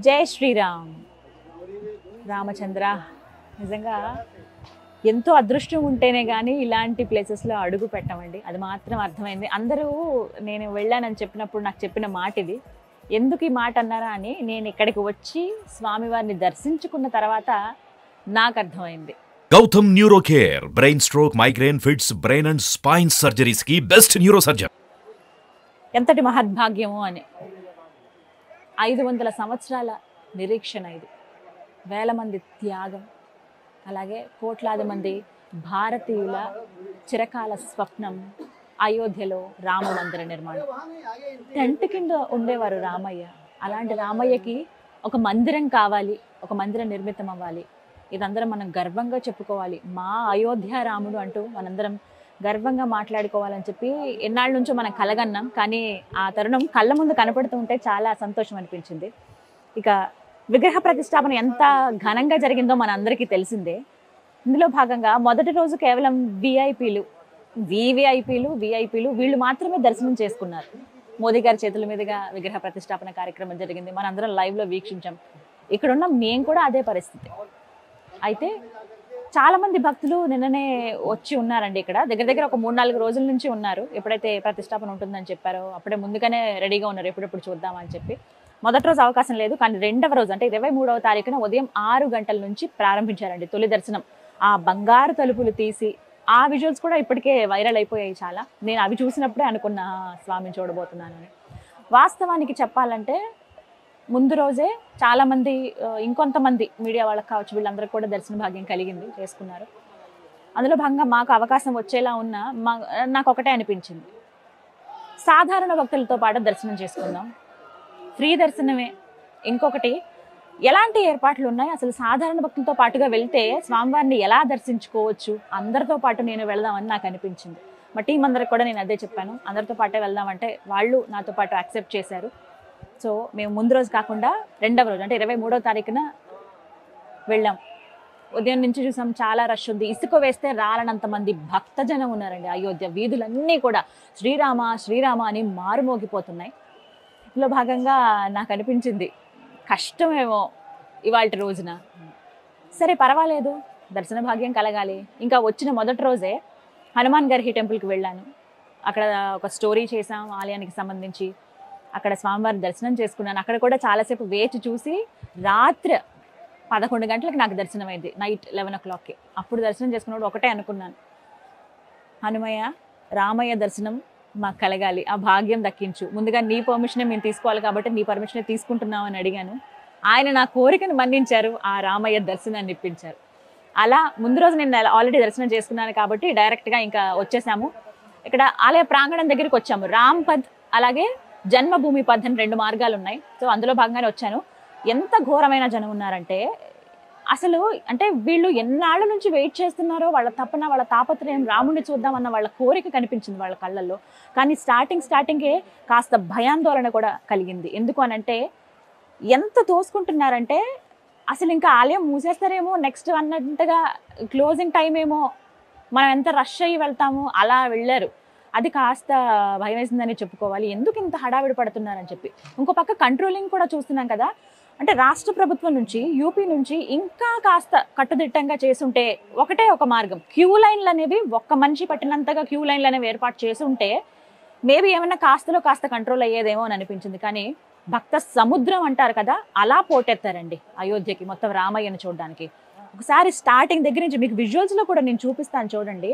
జై శ్రీరామ్. రామచంద్ర నిజంగా ఎంతో అదృష్టం ఉంటేనే కానీ ఇలాంటి ప్లేసెస్లో అడుగు పెట్టమండి. అది మాత్రం అర్థమైంది. అందరూ నేను వెళ్ళానని చెప్పినప్పుడు నాకు చెప్పిన మాట ఇది. ఎందుకు ఈ మాట అన్నారా అని నేను ఇక్కడికి వచ్చి స్వామివారిని దర్శించుకున్న తర్వాత నాకు అర్థమైంది. Gautam neuro care brain stroke, migraine, fits, brain and spine surgeries కి బెస్ట్ న్యూరో సర్జన్. ఎంతటి మహద్భాగ్యము అని. 500 సంవత్సరాల నిరీక్షణ ఇది. వేల మంది త్యాగం, అలాగే కోట్లాది మంది భారతీయుల చిరకాల స్వప్నం అయోధ్యలో రామ మందిర నిర్మాణం. టెంట్ కింద ఉండేవారు రామయ్య. అలాంటి రామయ్యకి ఒక మందిరం కావాలి, ఒక మందిరం నిర్మితం అవ్వాలి. ఇదందరం మనం గర్వంగా చెప్పుకోవాలి. మా అయోధ్య రాముడు అంటూ మనందరం గర్వంగా మాట్లాడుకోవాలని చెప్పి ఎన్నాళ్ళ నుంచో మనం కలగన్నాం. కానీ ఆ తరుణం కళ్ళ ముందు కనపడుతూ ఉంటే చాలా సంతోషం అనిపించింది. ఇక విగ్రహ ప్రతిష్టాపన ఎంత ఘనంగా జరిగిందో మన అందరికీ తెలిసిందే. ఇందులో భాగంగా మొదటి రోజు కేవలం వివిఐపీలు వీళ్ళు మాత్రమే దర్శనం చేసుకున్నారు. మోదీ గారి చేతుల మీదుగా విగ్రహ ప్రతిష్టాపన కార్యక్రమం జరిగింది. మనందరం లైవ్లో వీక్షించాం. ఇక్కడున్న మేము కూడా అదే పరిస్థితి. అయితే చాలామంది భక్తులు నిన్ననే వచ్చి ఉన్నారండి. ఇక్కడ దగ్గర ఒక 3-4 రోజుల నుంచి ఉన్నారు. ఎప్పుడైతే ప్రతిష్టాపన ఉంటుందని చెప్పారో అప్పుడే ముందుగానే రెడీగా ఉన్నారు, ఎప్పుడెప్పుడు చూద్దామని చెప్పి. మొదటి రోజు అవకాశం లేదు, కానీ రెండవ రోజు అంటే 23వ తారీఖున ఉదయం 6 గంటల నుంచి ప్రారంభించారండి తొలి దర్శనం. ఆ బంగారు తలుపులు తీసి ఆ విజువల్స్ కూడా ఇప్పటికే వైరల్ అయిపోయాయి చాలా. నేను అవి చూసినప్పుడే అనుకున్నా స్వామిని చూడబోతున్నానని. వాస్తవానికి చెప్పాలంటే ముందు రోజే చాలామంది, ఇంకొంతమంది మీడియా వాళ్ళకి కావచ్చు, వీళ్ళందరికీ కూడా దర్శన భాగ్యం కలిగింది, చేసుకున్నారు. అందులో భాగంగా మాకు అవకాశం వచ్చేలా ఉన్న నాకు ఒకటే అనిపించింది, సాధారణ భక్తులతో పాటు దర్శనం చేసుకుందాం, ఫ్రీ దర్శనమే. ఇంకొకటి, ఎలాంటి ఏర్పాట్లు ఉన్నాయి, అసలు సాధారణ భక్తులతో పాటుగా వెళ్తే స్వామివారిని ఎలా దర్శించుకోవచ్చు, అందరితో పాటు నేను వెళదామని నాకు అనిపించింది. మా టీం అందరికి కూడా నేను అదే చెప్పాను, అందరితో పాటే వెళ్దామంటే వాళ్ళు నాతో పాటు యాక్సెప్ట్ చేశారు. సో మేము ముందు రోజు కాకుండా రెండవ రోజు అంటే 23వ తారీఖున వెళ్ళాం. ఉదయం నుంచి చూసాం, చాలా రష్ ఉంది. ఇసుక వేస్తే రాలనంత మంది భక్తజనం ఉన్నారండి. అయోధ్య వీధులన్నీ కూడా శ్రీరామ శ్రీరామ అని మారుమోగిపోతున్నాయి. ఇందులో భాగంగా నాకు అనిపించింది కష్టమేమో ఇవాళ రోజున. సరే పర్వాలేదు, దర్శన భాగ్యం కలగాలి. ఇంకా వచ్చిన మొదటి రోజే హనుమాన్ గర్హి టెంపుల్కి వెళ్ళాను. అక్కడ ఒక స్టోరీ చేసాం ఆలయానికి సంబంధించి. అక్కడ స్వామివారి దర్శనం చేసుకున్నాను. అక్కడ కూడా చాలాసేపు వేచి చూసి రాత్రి 11 గంటలకు నాకు దర్శనం అయింది, నైట్ 11 o'clockకి. అప్పుడు దర్శనం చేసుకున్నప్పుడు ఒకటే అనుకున్నాను, హనుమయ్య రామయ్య దర్శనం మాకు కలగాలి, ఆ భాగ్యం దక్కించు. ముందుగా నీ పర్మిషనే మేము తీసుకోవాలి కాబట్టి నీ పర్మిషనే తీసుకుంటున్నాం అని అడిగాను. ఆయన నా కోరికను మన్నించారు, ఆ రామయ్య దర్శనాన్ని ఇప్పించారు. అలా ముందు రోజు నేను ఆల్రెడీ దర్శనం చేసుకున్నాను కాబట్టి డైరెక్ట్గా ఇంకా వచ్చేసాము. ఇక్కడ ఆలయ ప్రాంగణం దగ్గరికి వచ్చాము. రామ్ పథ్ అలాగే జన్మభూమి పథ్ అని 2 మార్గాలు ఉన్నాయి. సో అందులో భాగంగానే వచ్చాను. ఎంత ఘోరమైన జనం ఉన్నారంటే, అసలు అంటే వీళ్ళు ఎన్నాళ్ళ నుంచి వెయిట్ చేస్తున్నారో, వాళ్ళ తపన వాళ్ళ తాపత్రయం రాముడిని చూద్దామన్న వాళ్ళ కోరిక కనిపించింది వాళ్ళ కళ్ళల్లో. కానీ స్టార్టింగే కాస్త భయాందోళన కూడా కలిగింది. ఎందుకు అనంటే ఎంత తోసుకుంటున్నారంటే, అసలు ఇంకా ఆలయం మూసేస్తారేమో నెక్స్ట్ అన్నట్టుగా, క్లోజింగ్ టైం ఏమో, మనం ఎంత రష్ అయ్యి వెళ్తాము అలా వెళ్ళారు. అది కాస్త భయం వేసిందని చెప్పుకోవాలి. ఎందుకు ఇంత హడావిడి పడుతున్నారని చెప్పి. ఇంకో పక్క కంట్రోలింగ్ కూడా చూస్తున్నాం కదా. అంటే రాష్ట్ర ప్రభుత్వం నుంచి, యూపీ నుంచి ఇంకా కాస్త కట్టుదిట్టంగా చేసుంటే, ఒకటే ఒక మార్గం, క్యూ లైన్లు అనేవి ఒక్క మనిషి పట్టినంతగా క్యూ లైన్లు అనేవి ఏర్పాటు చేసుంటే మేబీ ఏమన్నా కాస్తలో కాస్త కంట్రోల్ అయ్యేదేమో అని అనిపించింది. కానీ భక్త సముద్రం అంటారు కదా, అలా పోటెత్తారండి అయోధ్యకి మొత్తం రామయ్యను చూడడానికి. ఒకసారి స్టార్టింగ్ దగ్గర నుంచి మీకు విజువల్స్లో కూడా నేను చూపిస్తాను చూడండి.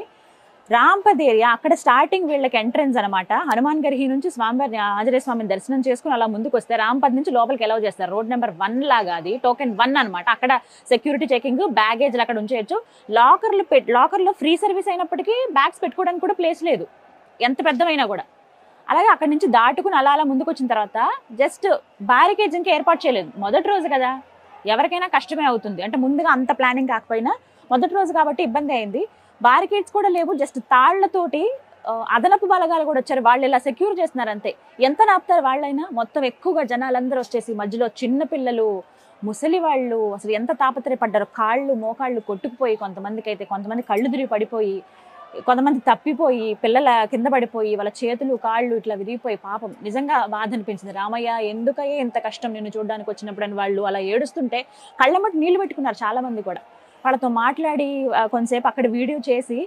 రాంపద్ ఏరియా, అక్కడ స్టార్టింగ్ వీళ్ళకి ఎంట్రన్స్ అనమాట. హనుమాన్ గర్హి నుంచి స్వామివారిని, ఆంజనేయ స్వామిని దర్శనం చేసుకుని అలా ముందుకు వస్తే రాంపద్ నుంచి లోపలికి ఎలవ్ చేస్తారు. రోడ్ నెంబర్ 1 లాగా, అది టోకెన్ 1 అనమాట. అక్కడ సెక్యూరిటీ చెకింగ్, బ్యాగేజ్లు అక్కడ ఉంచేయచ్చు. లాకర్లో ఫ్రీ సర్వీస్ అయినప్పటికీ బ్యాగ్స్ పెట్టుకోవడానికి కూడా ప్లేస్ లేదు, ఎంత పెద్దమైనా కూడా. అలాగే అక్కడి నుంచి దాటుకుని అలా ముందుకు వచ్చిన తర్వాత జస్ట్ బ్యారికేడ్స్ ఇంకా ఏర్పాటు చేయలేదు. మొదటి రోజు కదా, ఎవరికైనా కష్టమే అవుతుంది. అంటే ముందుగా అంత ప్లానింగ్ కాకపోయినా మొదటి రోజు కాబట్టి ఇబ్బంది అయింది. బ్యారికేడ్స్ కూడా లేవు, జస్ట్ తాళ్లతోటి అదనపు బలగాలు కూడా వచ్చారు. వాళ్ళు ఇలా సెక్యూర్ చేస్తున్నారు అంతే. ఎంత నాపుతారు వాళ్ళైనా. మొత్తం ఎక్కువగా జనాలందరూ వచ్చేసి మధ్యలో చిన్నపిల్లలు, ముసలి వాళ్ళు అసలు ఎంత తాపత్రయపడ్డారు. కాళ్ళు మోకాళ్ళు కొట్టుకుపోయి కొంతమంది కళ్ళు తిరిగి పడిపోయి కొంతమంది తప్పిపోయి పిల్లల కింద పడిపోయి వాళ్ళ చేతులు కాళ్ళు ఇట్లా విరిగిపోయి పాపం నిజంగా బాధ అనిపించింది. రామయ్య ఎందుకయ్యే ఇంత కష్టం నిన్ను చూడడానికి వచ్చినప్పుడు అని వాళ్ళు అలా ఏడుస్తుంటే కళ్ళమ్మటి నీళ్లు పెట్టుకున్నారు చాలా మంది కూడా. వాళ్ళతో మాట్లాడి కొంతసేపు అక్కడ వీడియో చేసి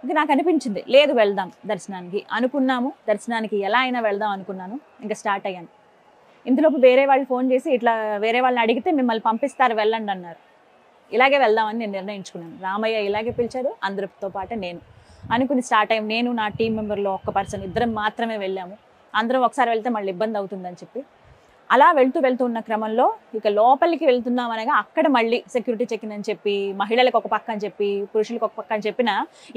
ఇంక నాకు అనిపించింది లేదు వెళ్దాం దర్శనానికి అనుకున్నాము. దర్శనానికి ఎలా అయినా వెళ్దాం అనుకున్నాను. ఇంకా స్టార్ట్ అయ్యాను. ఇంతలోపు వేరే వాళ్ళు ఫోన్ చేసి ఇట్లా వేరే వాళ్ళని అడిగితే మిమ్మల్ని పంపిస్తారు వెళ్ళండి అన్నారు. ఇలాగే వెళ్దామని నేను నిర్ణయించుకున్నాను. రామయ్య ఇలాగే పిలిచారు, అందరితో పాటు నేను అనుకుని స్టార్ట్ అయ్యాం. నేను నా టీం మెంబర్లో ఒక్క పర్సన్ ఇద్దరం మాత్రమే వెళ్ళాము. అందరం ఒకసారి వెళ్తే మళ్ళీ ఇబ్బంది అవుతుందని చెప్పి అలా వెళ్తూ ఉన్న క్రమంలో ఇక లోపలికి వెళ్తున్నాం అనగా అక్కడ మళ్ళీ సెక్యూరిటీ చెకింగ్ అని చెప్పి మహిళలకు ఒక పక్క అని చెప్పి పురుషులకు ఒక పక్క అని చెప్పిన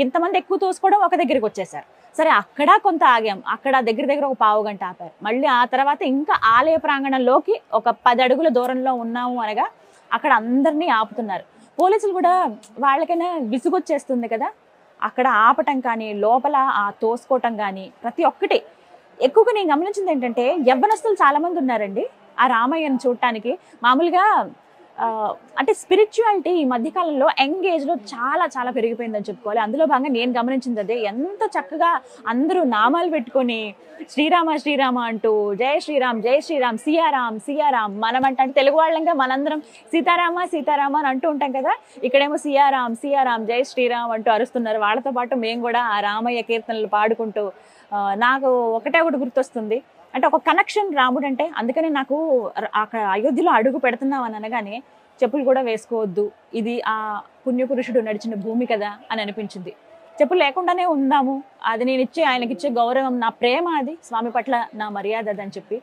ఇంతమంది ఎక్కువ తోసుకోవడం ఒక దగ్గరికి వచ్చేసారు. సరే అక్కడ కొంత ఆగాం. అక్కడ దగ్గర ఒక పావు గంట ఆపారు. మళ్ళీ ఆ తర్వాత ఇంకా ఆలయ ప్రాంగణంలోకి ఒక 10 అడుగుల దూరంలో ఉన్నాము అనగా అక్కడ అందరినీ ఆపుతున్నారు. పోలీసులు కూడా వాళ్ళకైనా విసుగొచ్చేస్తుంది కదా, అక్కడ ఆపటం కానీ లోపల ఆ తోసుకోవటం కానీ ప్రతి ఒక్కటి. ఎక్కువగా నేను గమనించింది ఏంటంటే యవ్వనస్తులు చాలా మంది ఉన్నారండి ఆ రామయ్యను చూడటానికి. మామూలుగా అంటే స్పిరిచువాలిటీ ఈ మధ్యకాలంలో యంగ్ ఏజ్లో చాలా చాలా పెరిగిపోయిందని చెప్పుకోవాలి. అందులో భాగంగా నేను గమనించింది అదే. ఎంత చక్కగా అందరూ నామాలు పెట్టుకొని శ్రీరామ శ్రీరామ అంటూ జై శ్రీరామ్ జై శ్రీరామ్ సియారాం సియారాం మనం అంటే తెలుగు వాళ్ళంగా మనందరం సీతారామ సీతారామ అని అంటూ ఉంటాం కదా, ఇక్కడేమో సియారాం సియారాం జై శ్రీరామ్ అంటూ అరుస్తున్నారు. వాళ్ళతో పాటు మేము కూడా ఆ రామయ్య కీర్తనలు పాడుకుంటూ నాకు ఒకటే ఒకటి గుర్తొస్తుంది అంటే ఒక కనెక్షన్ రాముడు అంటే. అందుకని నాకు అక్కడ అయోధ్యలో అడుగు పెడుతున్నాం అని అనగానే చెప్పులు కూడా వేసుకోవద్దు, ఇది ఆ పుణ్యపురుషుడు నడిచిన భూమి కదా అని అనిపించింది. చెప్పులు లేకుండానే ఉందాము, అది నేను ఆయనకిచ్చే గౌరవం, నా ప్రేమ, అది స్వామి పట్ల నా మర్యాద అని చెప్పి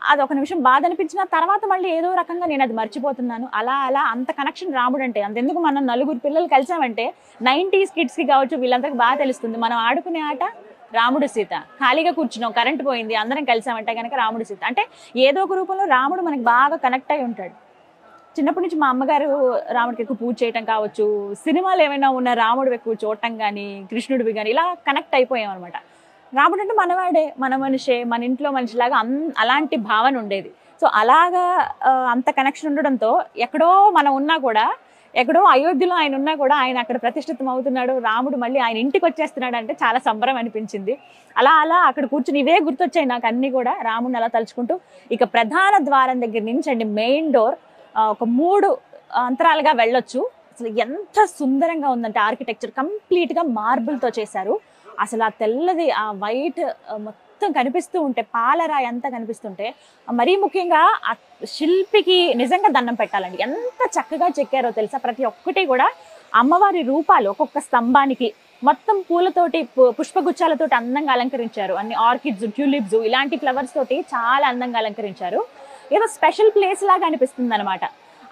అది ఒక నిమిషం బాధ అనిపించిన తర్వాత మళ్ళీ ఏదో రకంగా నేను అది మర్చిపోతున్నాను. అలా అలా అంత కనెక్షన్ రాముడు అంటే. అంతెందుకు మనం నలుగురు పిల్లలు కలిసామంటే 90s కిడ్స్కి కావచ్చు వీళ్ళందరికీ బాగా తెలుస్తుంది. మనం ఆడుకునే ఆట రాముడు సీత, ఖాళీగా కూర్చున్నాం కరెంట్ పోయింది అందరం కలిసామంటే కనుక రాముడు సీత. అంటే ఏదో ఒక రూపంలో రాముడు మనకి బాగా కనెక్ట్ అయి ఉంటాడు. చిన్నప్పటి నుంచి మా అమ్మగారు రాముడికి ఎక్కువ పూజ చేయటం కావచ్చు, సినిమాలు ఏమైనా ఉన్న రాముడు ఎక్కువ చూడటం కానీ కృష్ణుడివి కానీ ఇలా కనెక్ట్ అయిపోయాం అనమాట. రాముడు అంటే మనవాడే, మన మనిషే, మన ఇంట్లో మనిషిలాగా అలాంటి భావన ఉండేది. సో అలాగా అంత కనెక్షన్ ఉండడంతో ఎక్కడో మనం ఉన్నా కూడా, ఎక్కడో అయోధ్యలో ఆయన ఉన్నా కూడా ఆయన అక్కడ ప్రతిష్ఠితం అవుతున్నాడు, రాముడు మళ్ళీ ఆయన ఇంటికి వచ్చేస్తున్నాడు అంటే చాలా సంబరం అనిపించింది. అలా అలా అక్కడ కూర్చుని ఇవే గుర్తొచ్చాయి నాకు అన్నీ కూడా రాముడిని అలా తలుచుకుంటూ. ఇక ప్రధాన ద్వారం దగ్గర నుంచి అండి మెయిన్ డోర్ ఒక 3 అంతరాలుగా వెళ్ళొచ్చు. అసలు ఎంత సుందరంగా ఉందంటే ఆర్కిటెక్చర్ కంప్లీట్గా మార్బుల్తో చేశారు. అసలు ఆ తెల్లది ఆ వైట్ మొత్తం కనిపిస్తూ ఉంటే పాలరాయి అంతా కనిపిస్తుంటే మరీ ముఖ్యంగా ఆ శిల్పికి నిజంగా దండం పెట్టాలండి. ఎంత చక్కగా చెక్కారో తెలుసా. ప్రతి ఒక్కటి కూడా అమ్మవారి రూపాలు ఒక్కొక్క స్తంభానికి మొత్తం పూలతోటి పుష్పగుచ్చాలతోటి అందంగా అలంకరించారు. అన్ని ఆర్కిడ్స్ ట్యూలిప్స్ ఇలాంటి ఫ్లవర్స్ తోటి చాలా అందంగా అలంకరించారు. ఏదో స్పెషల్ ప్లేస్ లాగా అనిపిస్తుంది అనమాట.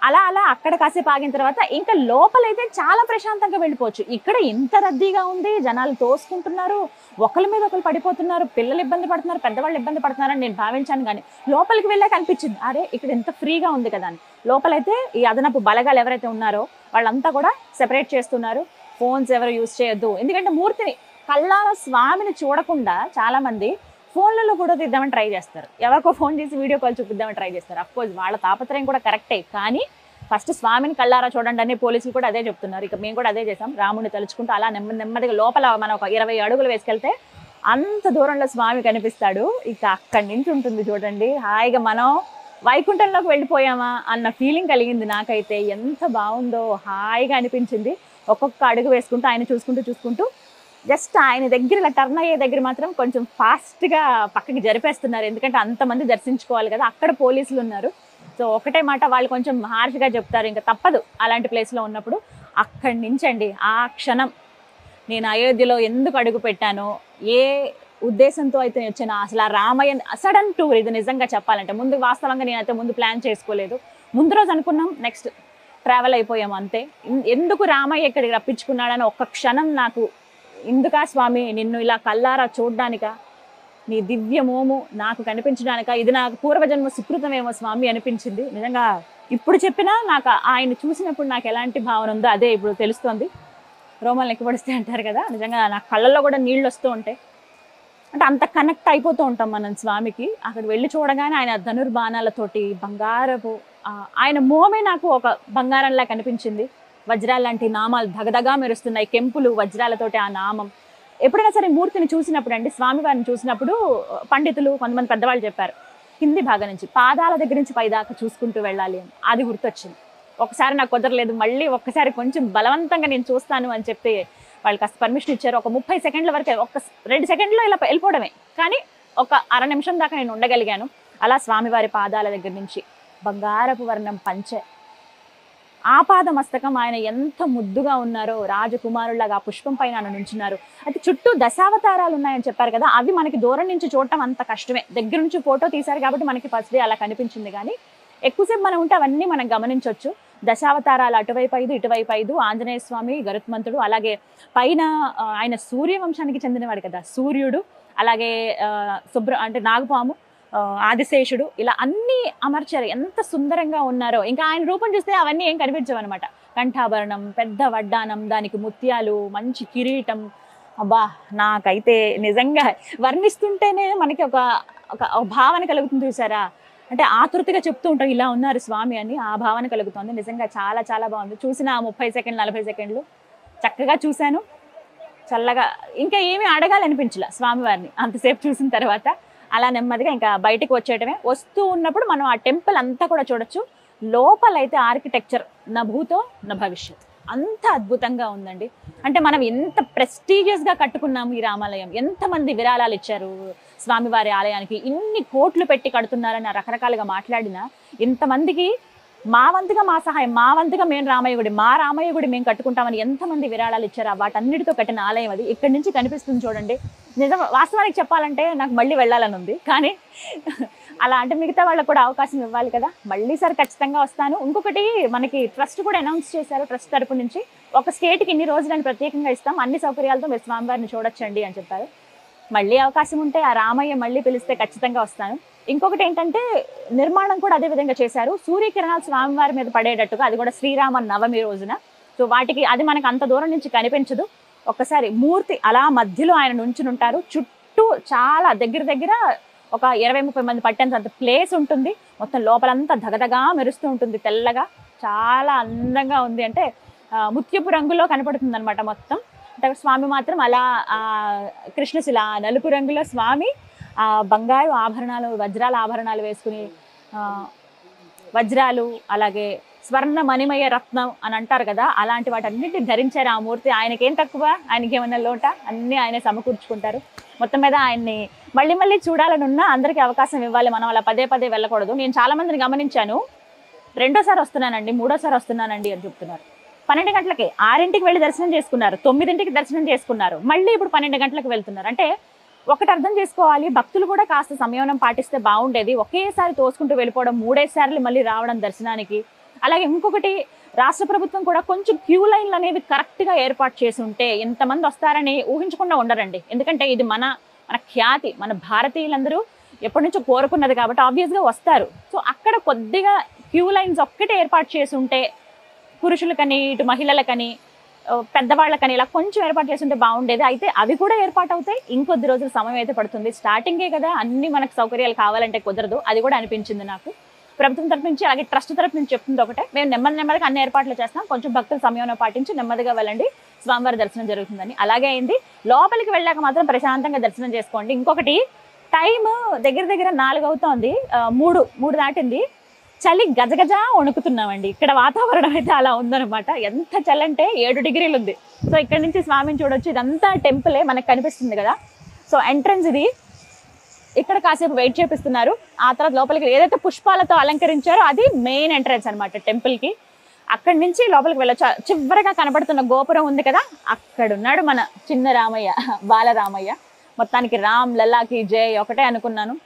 అలా అలా అక్కడ కాసేపు ఆగిన తర్వాత ఇంకా లోపలైతే చాలా ప్రశాంతంగా వెళ్ళిపోవచ్చు. ఇక్కడ ఇంత రద్దీగా ఉంది, జనాలు తోసుకుంటున్నారు, ఒకరి మీద ఒకరు పడిపోతున్నారు, పిల్లలు ఇబ్బంది పడుతున్నారు, పెద్దవాళ్ళు ఇబ్బంది పడుతున్నారని నేను భావించాను. కానీ లోపలికి వెళ్ళాక అనిపించింది అరే ఇక్కడ ఎంత ఫ్రీగా ఉంది కదా అని. లోపలైతే ఈ అదనపు బలగాలు ఎవరైతే ఉన్నారో వాళ్ళంతా కూడా సెపరేట్ చేస్తున్నారు. ఫోన్స్ ఎవరు యూజ్ చేయొద్దు, ఎందుకంటే మూర్తిని కళ్ళాల స్వామిని చూడకుండా చాలా మంది ఫోన్లలో కూడా తీద్దామని ట్రై చేస్తారు. ఎవరికో ఫోన్ చేసి వీడియో కాల్ చూపిద్దామని ట్రై చేస్తారు. అఫ్కోర్స్ వాళ్ళ తాపత్రయం కూడా కరెక్టే, కానీ ఫస్ట్ స్వామిని కళ్ళారా చూడండి అని పోలీసులు కూడా అదే చెప్తున్నారు. ఇక మేము కూడా అదే చేసాం. రాముడిని తలుచుకుంటూ అలా నెమ్మదిగా లోపల మనం ఒక 20 అడుగులు వేసుకెళ్తే అంత దూరంలో స్వామి కనిపిస్తాడు. ఇక అక్కడి నుంచి ఉంటుంది చూడండి, హాయిగా మనం వైకుంఠంలోకి వెళ్ళిపోయామా అన్న ఫీలింగ్ కలిగింది నాకైతే. ఎంత బాగుందో, హాయిగా అనిపించింది. ఒక్కొక్క అడుగు వేసుకుంటూ ఆయన చూసుకుంటూ జస్ట్ ఆయన దగ్గర ఇలా టర్న్ అయ్యే దగ్గర మాత్రం కొంచెం ఫాస్ట్గా పక్కకి జరిపేస్తున్నారు. ఎందుకంటే అంతమంది దర్శించుకోవాలి కదా, అక్కడ పోలీసులు ఉన్నారు. సో ఒకటే మాట వాళ్ళు కొంచెం హార్ష్గా చెప్తారు, ఇంకా తప్పదు అలాంటి ప్లేస్లో ఉన్నప్పుడు. అక్కడి నుంచి అండి ఆ క్షణం నేను అయోధ్యలో ఎందుకు అడుగు పెట్టానో, ఏ ఉద్దేశంతో అయితే వచ్చానో, అసలు ఆ రామయ్య సడన్ టూర్ ఇది నిజంగా చెప్పాలంటే. ముందు వాస్తవంగా నేనైతే ముందు ప్లాన్ చేసుకోలేదు. ముందు రోజు అనుకున్నాం, నెక్స్ట్ ట్రావెల్ అయిపోయాము అంతే. ఎందుకు రామయ్య ఇక్కడికి రప్పించుకున్నాడని ఒక్క క్షణం నాకు, ఇందుకా స్వామి నిన్ను ఇలా కల్లారా చూడ్డానికా, నీ దివ్యమోము నాకు కనిపించడానిక, ఇది నాకు పూర్వజన్మ సుకృతమేమో స్వామి అనిపించింది. నిజంగా ఇప్పుడు చెప్పినా నాకు ఆయన చూసినప్పుడు నాకు ఎలాంటి భావన ఉందో అదే ఇప్పుడు తెలుస్తోంది. రోమాలు ఎక్కబడిస్తే అంటారు కదా, నిజంగా నా కళ్ళల్లో కూడా నీళ్ళు వస్తూ ఉంటాయి. అంటే అంత కనెక్ట్ అయిపోతూ ఉంటాం మనం స్వామికి. అక్కడ వెళ్ళి చూడగానే ఆయన ధనుర్బాణాలతోటి బంగారపు ఆయన మోమే నాకు ఒక బంగారంలా కనిపించింది. వజ్రాల లాంటి నామాలు దగదగా మెరుస్తున్నాయి, కెంపులు వజ్రాలతోటి ఆ నామం. ఎప్పుడైనా సరే మూర్తిని చూసినప్పుడు అండి, స్వామివారిని చూసినప్పుడు పండితులు కొంతమంది పెద్దవాళ్ళు చెప్పారు, కింది భాగం నుంచి పాదాల దగ్గర నుంచి పైదాకా చూసుకుంటూ వెళ్ళాలి అని. అది గుర్తొచ్చింది. ఒకసారి నాకు కుదరలేదు, మళ్ళీ ఒక్కసారి కొంచెం బలవంతంగా నేను చూస్తాను అని చెప్పి వాళ్ళు కాస్త పర్మిషన్ ఇచ్చారు. ఒక 30 సెకండ్ల వరకే, 2 సెకండ్లో ఇలా వెళ్ళిపోవడమే, కానీ ఒక అర నిమిషం దాకా నేను ఉండగలిగాను. అలా స్వామివారి పాదాల దగ్గర నుంచి బంగారపు వర్ణం పంచె, ఆపాద మస్తకం, ఆయన ఎంత ముద్దుగా ఉన్నారో, రాజకుమారులాగా పుష్పం పైన ఆయన నుంచున్నారు. అయితే చుట్టూ దశావతారాలు ఉన్నాయని చెప్పారు కదా, అవి మనకి దూరం నుంచి చూడటం అంత కష్టమే. దగ్గర నుంచి ఫోటో తీశారు కాబట్టి మనకి ఫస్ట్ డే అలా కనిపించింది, కానీ ఎక్కువసేపు మనం ఉంటే అవన్నీ మనం గమనించవచ్చు. దశావతారాలు అటువైపు 5 ఇటువైపు 5, ఆంజనేయ స్వామి, గరుత్మంతుడు, అలాగే పైన ఆయన సూర్యవంశానికి చెందినవాడు కదా, సూర్యుడు, అలాగే అంటే నాగపాము, ఆదిశేషుడు, ఇలా అన్ని అమర్చారు. ఎంత సుందరంగా ఉన్నారో. ఇంకా ఆయన రూపం చూస్తే అవన్నీ ఏం కనిపించవు అనమాట. కంఠాభరణం, పెద్ద వడ్డానం, దానికి ముత్యాలు, మంచి కిరీటం. అబ్బా, నాకైతే నిజంగా వర్ణిస్తుంటేనే మనకి ఒక భావన కలుగుతుంది చూసారా. అంటే ఆతృతగా చెప్తూ ఉంటాం ఇలా ఉన్నారు స్వామి అని, ఆ భావన కలుగుతుంది. నిజంగా చాలా చాలా బాగుంది. చూసిన 30 సెకండ్లు 40 సెకండ్లు చక్కగా చూశాను. చల్లగా ఇంకా ఏమీ అడగాలనిపించలే స్వామివారిని అంతసేపు చూసిన తర్వాత. అలా నెమ్మదిగా ఇంకా బయటకు వచ్చేయటమే. వస్తూ ఉన్నప్పుడు మనం ఆ టెంపుల్ అంతా కూడా చూడొచ్చు. లోపలైతే ఆర్కిటెక్చర్ నా భూతో నా భవిష్యత్ అంత అద్భుతంగా ఉందండి. అంటే మనం ఎంత ప్రెస్టీజియస్గా కట్టుకున్నాము ఈ రామాలయం, ఎంతమంది విరాళాలు ఇచ్చారు స్వామివారి ఆలయానికి, ఇన్ని కోట్లు పెట్టి కడుతున్నారని రకరకాలుగా మాట్లాడినా, ఇంతమందికి మా వంతుగా మా సహాయం, మా వంతుగా మేము రామయ్య గుడి మేము కట్టుకుంటామని ఎంతమంది విరాళాలు ఇచ్చారు. వాటన్నిటితో కట్టిన ఆలయం అది. ఇక్కడి నుంచి కనిపిస్తుంది చూడండి. నిజం, వాస్తవానికి చెప్పాలంటే నాకు మళ్ళీ వెళ్ళాలని ఉంది, కానీ అలా అంటే మిగతా వాళ్ళకు కూడా అవకాశం ఇవ్వాలి కదా. మళ్ళీ సార్ ఖచ్చితంగా వస్తాను. ఇంకొకటి, మనకి ట్రస్ట్ కూడా అనౌన్స్ చేశారు, ట్రస్ట్ తరపు నుంచి ఒక స్టేట్కి ఇన్ని రోజులని ప్రత్యేకంగా ఇస్తాం, అన్ని సౌకర్యాలతో మీరు స్వామివారిని చూడొచ్చండి అని చెప్పారు. మళ్ళీ అవకాశం ఉంటే ఆ రామయ్య మళ్ళీ పిలిస్తే ఖచ్చితంగా వస్తాను. ఇంకొకటి ఏంటంటే, నిర్మాణం కూడా అదే విధంగా చేశారు. సూర్యకిరణాలు స్వామివారి మీద పడేటట్టుగా, అది కూడా శ్రీరామ నవమి రోజున. సో వాటికి అది మనకు అంత దూరం నుంచి కనిపించదు. ఒక్కసారి మూర్తి అలా మధ్యలో ఆయన నుంచుని ఉంటారు. చుట్టూ చాలా దగ్గర ఒక 20-30 మంది పట్టేంత ప్లేస్ ఉంటుంది. మొత్తం లోపలంతా దగదగా మెరుస్తూ ఉంటుంది తెల్లగా. చాలా అందంగా ఉంది. అంటే ముత్యపు రంగులో కనపడుతుంది అనమాట మొత్తం. అంటే స్వామి మాత్రం అలా కృష్ణశిల నలుపు రంగులో స్వామి బంగారు ఆభరణాలు, వజ్రాల ఆభరణాలు వేసుకుని, వజ్రాలు అలాగే స్వర్ణ మణిమయ రత్నం అని అంటారు కదా, అలాంటి వాటన్నిటిని ధరించారు ఆ మూర్తి. ఆయనకేం తక్కువ, ఆయనకి ఏమన్నా లోట, అన్నీ ఆయన సమకూర్చుకుంటారు. మొత్తం మీద ఆయన్ని మళ్ళీ చూడాలని ఉన్నా అందరికీ అవకాశం ఇవ్వాలి, మనం అలా పదే వెళ్ళకూడదు. నేను చాలా మందిని గమనించాను, 2వ సారి వస్తున్నానండి, 3వ సారి వస్తున్నానండి అని చెప్తున్నారు. 12 గంటలకి 6ంటికి వెళ్ళి దర్శనం చేసుకున్నారు, 9ంటికి దర్శనం చేసుకున్నారు, మళ్ళీ ఇప్పుడు 12 గంటలకు వెళ్తున్నారు. అంటే ఒకటి అర్థం చేసుకోవాలి, భక్తులు కూడా కాస్త సంయమనం పాటిస్తే బాగుండేది. ఒకేసారి తోసుకుంటూ వెళ్ళిపోవడం, 3 సార్లు మళ్ళీ రావడం దర్శనానికి. అలాగే ఇంకొకటి, రాష్ట్ర ప్రభుత్వం కూడా కొంచెం క్యూ లైన్లు అనేవి కరెక్ట్గా ఏర్పాటు చేసి ఉంటే ఇంతమంది వస్తారని ఊహించకుండా ఉండరండి. ఎందుకంటే ఇది మన ఖ్యాతి, మన భారతీయులందరూ ఎప్పటి నుంచో కోరుకున్నది కాబట్టి ఆబ్వియస్గా వస్తారు. సో అక్కడ కొద్దిగా క్యూ లైన్స్ ఒక్కటే ఏర్పాటు చేసి ఉంటే, పురుషులకని ఇటు మహిళలకని పెద్దవాళ్ళకని ఇలా కొంచెం ఏర్పాటు చేస్తుంటే బాగుండేది. అయితే అవి కూడా ఏర్పాటు అవుతాయి, ఇంకొద్ది రోజులు సమయం అయితే పడుతుంది. స్టార్టింగే కదా, అన్ని మనకు సౌకర్యాలు కావాలంటే కుదరదు. అది కూడా అనిపించింది నాకు. ప్రభుత్వం తరపు నుంచి అలాగే ట్రస్ట్ తరపు నుంచి చెప్తుంది ఒకటే, మేము నెమ్మదిగా అన్ని ఏర్పాట్లు చేస్తాం, కొంచెం భక్తులు సమయం పాటించి నెమ్మదిగా వెళ్ళండి, స్వామివారి దర్శనం జరుగుతుందని. అలాగే అయింది. లోపలికి వెళ్ళాక మాత్రం ప్రశాంతంగా దర్శనం చేసుకోండి. ఇంకొకటి, టైం దగ్గర 4 అవుతోంది, 3 దాటింది. చలి గజగజ వణుకుతున్నామండి. ఇక్కడ వాతావరణం అయితే అలా ఉందన్నమాట. ఎంత చలి అంటే 7 డిగ్రీలు ఉంది. సో ఇక్కడ నుంచి స్వామిని చూడొచ్చు. ఇదంతా టెంపులే మనకు కనిపిస్తుంది కదా. సో ఎంట్రన్స్ ఇది. ఇక్కడ కాసేపు వెయిట్ చేపిస్తున్నారు. ఆ తర్వాత లోపలికి ఏదైతే పుష్పాలతో అలంకరించారో అది మెయిన్ ఎంట్రన్స్ అనమాట టెంపుల్కి. అక్కడి నుంచి లోపలికి వెళ్ళొచ్చు. చివరిగా కనబడుతున్న గోపురం ఉంది కదా, అక్కడున్నాడు మన చిన్న రామయ్య, బాలరామయ్య. మొత్తానికి రామ్ లల్లాకి జై ఒకటే అనుకున్నాను.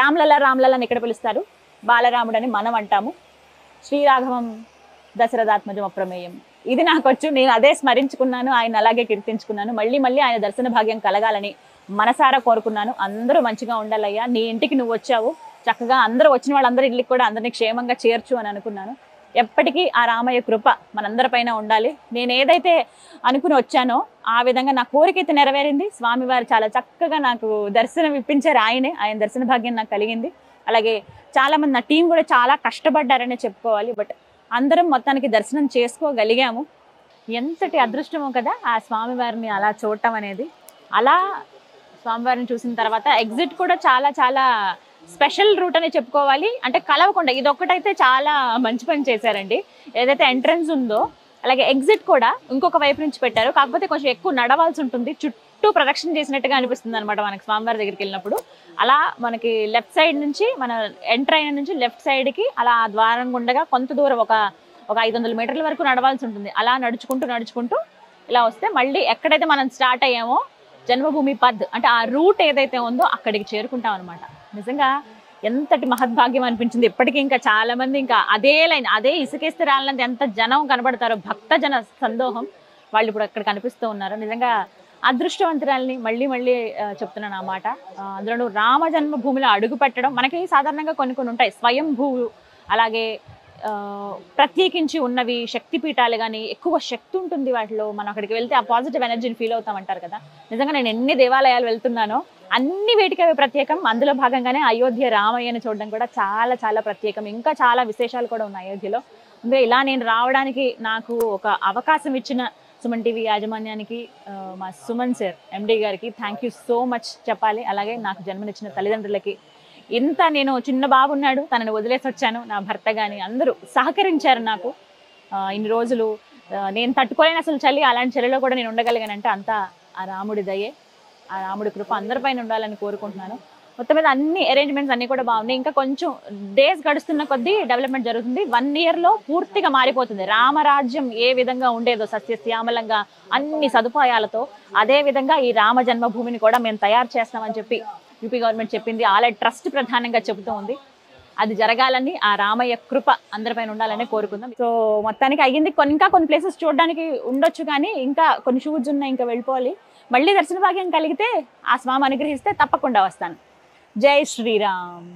రామ్లల్లని ఇక్కడ పిలుస్తారు, బాలరాముడని మనం అంటాము. శ్రీరాఘవం దశరథాత్మజం అప్రమేయం, ఇది నాకు వచ్చు. నేను అదే స్మరించుకున్నాను, ఆయన అలాగే కీర్తించుకున్నాను. మళ్ళీ ఆయన దర్శన భాగ్యం కలగాలని మనసారా కోరుకున్నాను. అందరూ మంచిగా ఉండాలయ్యా, నీ ఇంటికి నువ్వు వచ్చావు, చక్కగా అందరూ వచ్చిన వాళ్ళందరూ ఇళ్ళకి కూడా అందరినీ క్షేమంగా చేర్చు అని అనుకున్నాను. ఎప్పటికీ ఆ రామయ్య కృప మనందరిపైన ఉండాలి. నేను ఏదైతే అనుకుని వచ్చానో ఆ విధంగా నా కోరిక అయితే నెరవేరింది. స్వామివారు చాలా చక్కగా నాకు దర్శనం ఇప్పించారు. ఆయన దర్శన భాగ్యం నాకు కలిగింది. అలాగే చాలామంది నా టీం కూడా చాలా కష్టపడ్డారనే చెప్పుకోవాలి. బట్ అందరం మొత్తానికి దర్శనం చేసుకోగలిగాము. ఎంతటి అదృష్టమో కదా ఆ స్వామివారిని అలా చూడటం అనేది. అలా స్వామివారిని చూసిన తర్వాత ఎగ్జిట్ కూడా చాలా చాలా స్పెషల్ రూట్ అని చెప్పుకోవాలి. అంటే కలవకుండా ఇది ఒక్కటైతే చాలా మంచి పని చేశారండి. ఏదైతే ఎంట్రన్స్ ఉందో అలాగే ఎగ్జిట్ కూడా ఇంకొక వైపు నుంచి పెట్టారు. కాకపోతే కొంచెం ఎక్కువ నడవాల్సి ఉంటుంది, చుట్టూ ప్రదక్షిణ చేసినట్టుగా అనిపిస్తుంది అనమాట మనకి స్వామివారి దగ్గరికి వెళ్ళినప్పుడు. అలా మనకి లెఫ్ట్ సైడ్ నుంచి మన ఎంటర్ అయిన నుంచి లెఫ్ట్ సైడ్కి అలా ద్వారం గుండగా కొంత దూరం ఒక 500 మీటర్ల వరకు నడవాల్సి ఉంటుంది. అలా నడుచుకుంటూ ఇలా వస్తే మళ్ళీ ఎక్కడైతే మనం స్టార్ట్ అయ్యామో జన్మభూమి పద్ అంటే ఆ రూట్ ఏదైతే ఉందో అక్కడికి చేరుకుంటాం అనమాట. నిజంగా ఎంతటి మహద్భాగ్యం అనిపించింది. ఇప్పటికీ ఇంకా చాలా మంది ఇంకా అదే లైన్ అదే ఇసుకేస్తే రాలంటే ఎంత జనం కనబడతారో, భక్త జన సందోహం వాళ్ళు ఇప్పుడు అక్కడ కనిపిస్తూ ఉన్నారు. నిజంగా అదృష్టవంతురాలని మళ్ళీ చెప్తున్నాను ఆ మాట. అందులో రామ జన్మభూమిలో అడుగు పెట్టడం మనకి సాధారణంగా కొన్ని ఉంటాయి స్వయంభూ, అలాగే ప్రత్యేకించి ఉన్నవి శక్తిపీఠాలు కానీ ఎక్కువ శక్తి ఉంటుంది వాటిలో. మనం అక్కడికి వెళ్తే ఆ పాజిటివ్ ఎనర్జీని ఫీల్ అవుతామంటారు కదా. నిజంగా నేను ఎన్ని దేవాలయాలు వెళ్తున్నానో అన్ని వేటికి అవి ప్రత్యేకం. అందులో భాగంగానే అయోధ్య రామయ్యని చూడడం కూడా చాలా చాలా ప్రత్యేకం. ఇంకా చాలా విశేషాలు కూడా ఉన్నాయి అయోధ్యలో. అందుకే ఇలా నేను రావడానికి నాకు ఒక అవకాశం ఇచ్చిన సుమన్ టీవీ యాజమాన్యానికి, మా సుమన్ సార్ ఎండి గారికి థ్యాంక్ యూ సో మచ్ చెప్పాలి. అలాగే నాకు జన్మనిచ్చిన తల్లిదండ్రులకి, ఇంత నేను చిన్న బాబు ఉన్నాడు తనని వదిలేసి వచ్చాను, నా భర్త కానీ అందరూ సహకరించారు నాకు ఇన్ని రోజులు. నేను తట్టుకోలేని అసలు చలి, అలాంటి చలిలో కూడా నేను ఉండగలిగానంటే అంతా ఆ రాముడి దయే, ఆ రాముడి కృప అందరిపైన ఉండాలని కోరుకుంటున్నాను. మొత్తం మీద అన్ని అరేంజ్మెంట్స్ అన్నీ కూడా బాగున్నాయి. ఇంకా కొంచెం డేస్ గడుస్తున్న కొద్దీ డెవలప్మెంట్ జరుగుతుంది. 1 yearలో పూర్తిగా మారిపోతుంది. రామరాజ్యం ఏ విధంగా ఉండేదో సస్యశ్యామలంగా అన్ని సదుపాయాలతో, అదే విధంగా ఈ రామ జన్మభూమిని కూడా మేము తయారు చేస్తామని చెప్పి యూపీ గవర్నమెంట్ చెప్పింది. ఆల్రెడీ ట్రస్ట్ ప్రధానంగా చెబుతూ ఉంది. అది జరగాలని, ఆ రామయ్య కృప అందరిపైన ఉండాలని కోరుకుందాం. సో మొత్తానికి అయ్యింది. ఇంకా కొన్ని ప్లేసెస్ చూడడానికి ఉండొచ్చు, కానీ ఇంకా కొన్ని షూట్స్ ఉన్నాయి, ఇంకా వెళ్ళిపోవాలి. మళ్ళీ దర్శన భాగ్యం కలిగితే ఆ స్వామి అనుగ్రహిస్తే తప్పకుండా వస్తాను. జై శ్రీరామ్.